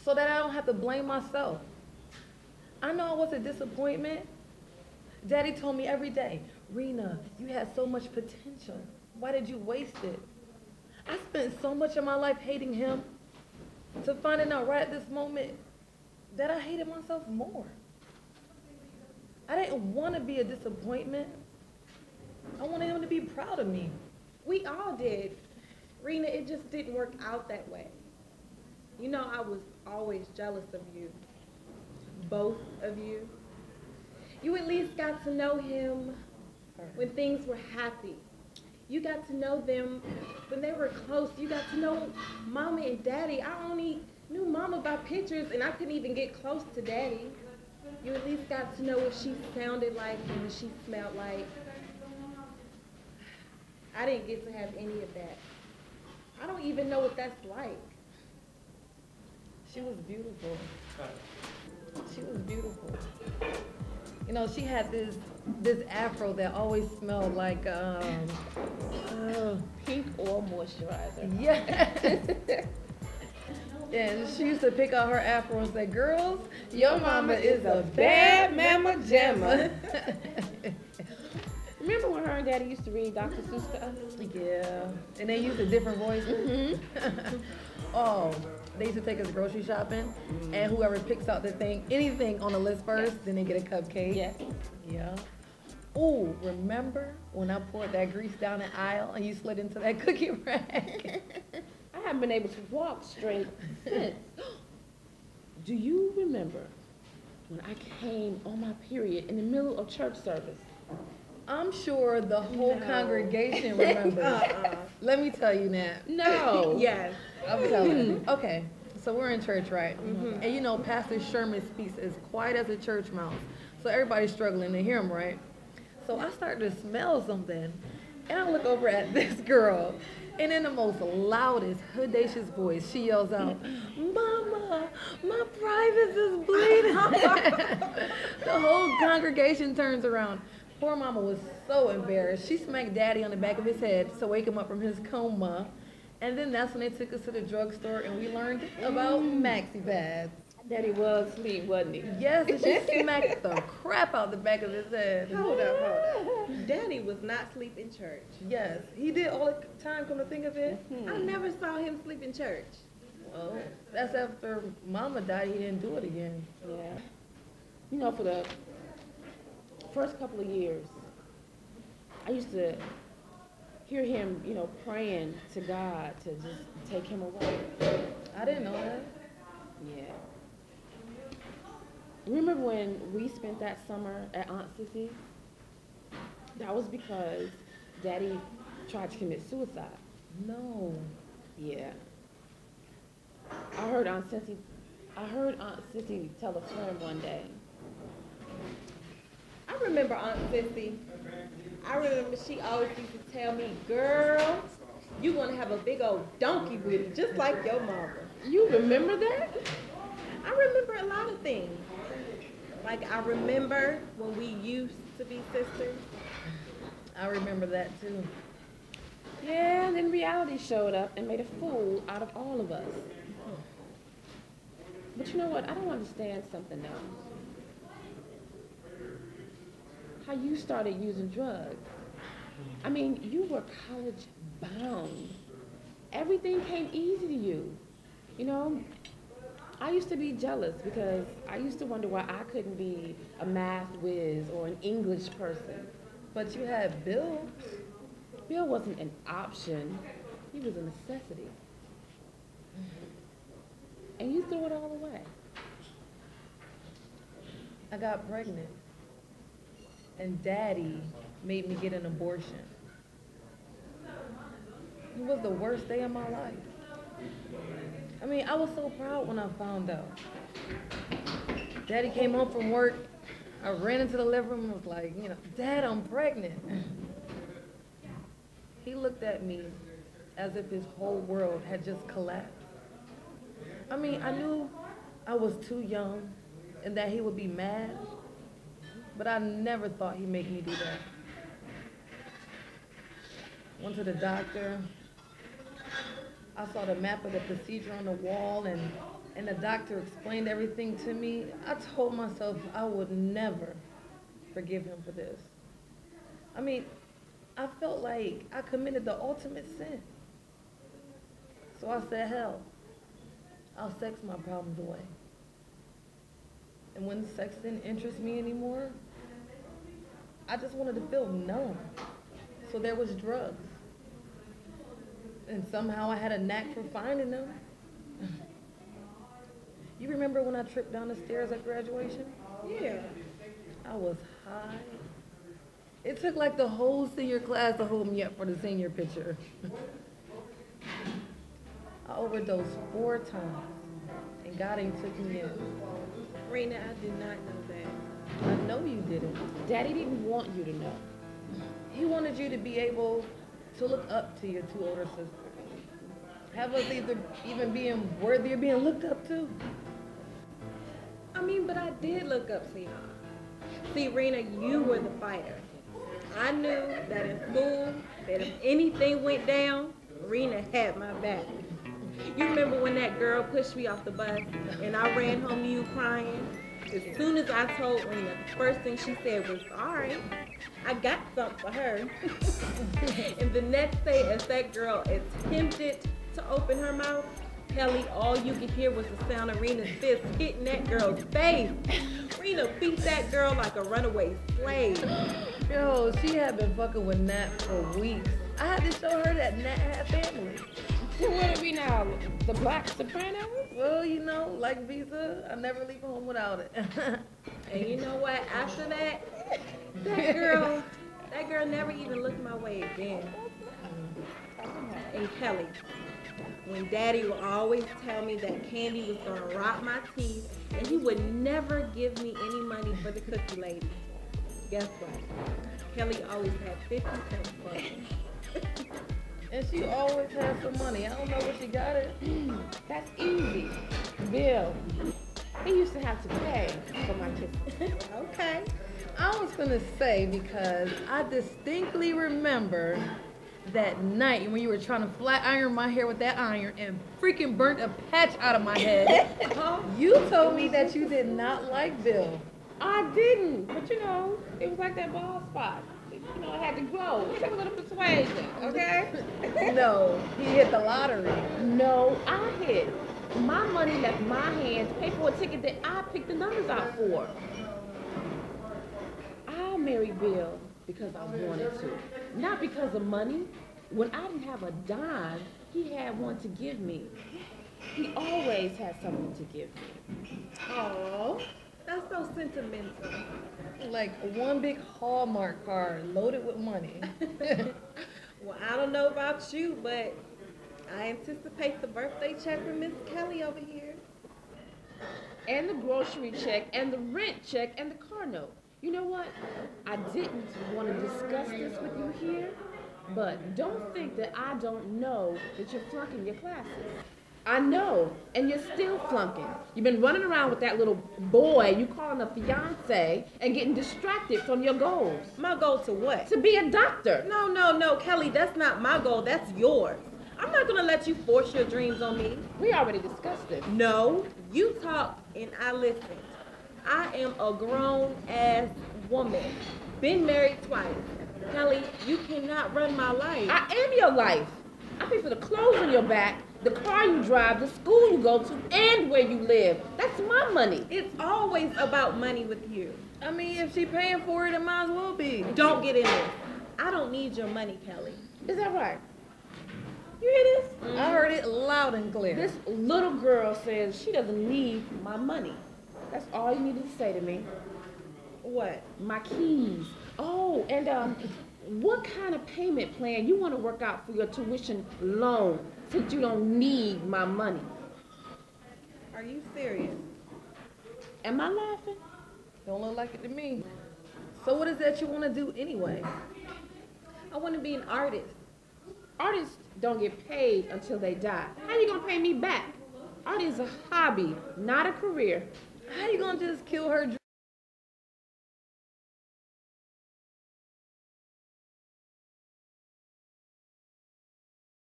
so that I don't have to blame myself. I know I was a disappointment. Daddy told me every day, Rena, you had so much potential. Why did you waste it? I spent so much of my life hating him to finding out right at this moment that I hated myself more. I didn't want to be a disappointment. I wanted him to be proud of me. We all did. Rena, it just didn't work out that way. You know, I was always jealous of you. Both of you. You at least got to know him when things were happy. You got to know them when they were close. You got to know Mama and Daddy. I only knew Mama by pictures, and I couldn't even get close to Daddy. You at least got to know what she sounded like and what she smelled like. I didn't get to have any of that. I don't even know what that's like. She was beautiful. She was beautiful. You know, she had this afro that always smelled like Pink oil moisturizer. yeah. And she used to pick out her afro and say, "Girls, your mama is a bad mama jamma." Remember when her and Daddy used to read Dr. Seuss to us? Yeah, and they used a different voice. Oh, they used to take us grocery shopping, and whoever picks out anything on the list first, then they get a cupcake. Yes. Yeah. Oh, remember when I poured that grease down the aisle and you slid into that cookie rack? I haven't been able to walk straight since. Do you remember when I came on my period in the middle of church service? I'm sure the whole congregation remembers. Let me tell you now. No. Yes. I'm telling you. Okay, so we're in church, right? And you know, Pastor Sherman speaks as quiet as a church mouse. So everybody's struggling to hear him, right? So I start to smell something, and I look over at this girl, and in the most loudest, hodacious voice, she yells out, "Mama, my privates is bleeding." The whole congregation turns around. Poor mama was so embarrassed. She smacked Daddy on the back of his head to wake him up from his coma. And then that's when they took us to the drugstore and we learned about maxi pads. Daddy was asleep, wasn't he? Yes, and she smacked the crap out the back of his head. Hold up. Daddy was not asleep in church. Yes, he did all the time, come to think of it. I never saw him sleep in church. Well, that's after Mama died, he didn't do it again. Yeah. You know, for the first couple of years, I used to hear him, you know, praying to God to just take him away. I didn't know that. Yeah. Remember when we spent that summer at Aunt Sissy's? That was because Daddy tried to commit suicide. No. Yeah. I heard Aunt Sissy tell a friend one day. I remember Aunt Sissy. I remember she always used to tell me, "Girl, you're going to have a big old donkey with you, just like your mama." You remember that? I remember a lot of things. Like, I remember when we used to be sisters. I remember that too. Yeah, and then reality showed up and made a fool out of all of us. But you know what? I don't understand something now. How you started using drugs. I mean, you were college bound. Everything came easy to you. You know, I used to be jealous because I used to wonder why I couldn't be a math whiz or an English person. But you had Bill. Bill wasn't an option. He was a necessity. And you threw it all away. I got pregnant. And Daddy made me get an abortion. It was the worst day of my life. I mean, I was so proud when I found out. Daddy came home from work. I ran into the living room and was like, you know, "Dad, I'm pregnant." He looked at me as if his whole world had just collapsed. I mean, I knew I was too young and that he would be mad, but I never thought he'd make me do that. Went to the doctor. I saw the map of the procedure on the wall, and and the doctor explained everything to me, I told myself I would never forgive him for this. I mean, I felt like I committed the ultimate sin. So I said, hell, I'll sex my problems away. And when sex didn't interest me anymore, I just wanted to feel numb. So there was drugs. And somehow I had a knack for finding them. You remember when I tripped down the stairs at graduation? Yeah. I was high. It took like the whole senior class to hold me up for the senior picture. I overdosed 4 times, and Godding took me in. Rena, I did not know that. I know you didn't. Daddy didn't want you to know. He wanted you to be able to look up to your 2 older sisters. Have us either even being worthy of being looked up to. I mean, but I did look up to y'all. See, Rena, you were the fighter. I knew that in school, that if anything went down, Rena had my back. You remember when that girl pushed me off the bus and I ran home to you crying? As soon as I told Rena, the first thing she said was, all right, I got something for her. And the next day, as that girl attempted to open her mouth, Kelly, all you could hear was the sound of Rena's fist hitting that girl's face. Rena beat that girl like a runaway slave. Yo, she had been fucking with Nat for weeks. I had to show her that Nat had family. So what are we now? The Black Sopranos? Well, you know, like Visa, I never leave home without it. And you know what? After that, that girl never even looked my way again. And Kelly, when Daddy would always tell me that candy was gonna rot my teeth, and he would never give me any money for the cookie lady. Guess what? Kelly always had 50 cents for me. And she always had some money. I don't know where she got it. That's easy. Bill, he used to have to pay for my kisses. Okay. I was gonna say, because I distinctly remember that night when you were trying to flat iron my hair with that iron and freaking burnt a patch out of my head. You told me that you did not like Bill. I didn't, but you know, it was like that bald spot. You know, it had to grow. It took a little persuasion, okay? No, he hit the lottery. No, I hit. My money left my hands to pay for a ticket that I picked the numbers out for. I married Bill because I wanted to, not because of money. When I didn't have a dime, he had one to give me. He always had something to give me. Oh, that's so sentimental. Like one big Hallmark card loaded with money. Well, I don't know about you, but I anticipate the birthday check from Miss Kelly over here. And the grocery check, and the rent check, and the car note. You know what? I didn't want to discuss this with you here, but don't think that I don't know that you're flunking your classes. I know, and you're still flunking. You've been running around with that little boy you calling a fiance and getting distracted from your goals. My goal to what? To be a doctor. No, Kelly, that's not my goal, that's yours. I'm not gonna let you force your dreams on me. We already discussed this. No, you talked and I listened. I am a grown-ass woman. Been married twice. Kelly, you cannot run my life. I am your life. I pay for the clothes on your back, the car you drive, the school you go to, and where you live. That's my money. It's always about money with you. I mean, if she paying for it, it might as well be. Don't get in this. I don't need your money, Kelly. Is that right? You hear this? I heard it loud and clear. This little girl says she doesn't need my money. That's all you needed to say to me. What? My keys. Oh, and what kind of payment plan you want to work out for your tuition loan since you don't need my money? Are you serious? Am I laughing? Don't look like it to me. So what is that you want to do anyway? I want to be an artist. Artists don't get paid until they die. How you gonna pay me back? Art is a hobby, not a career. How you gonna just kill her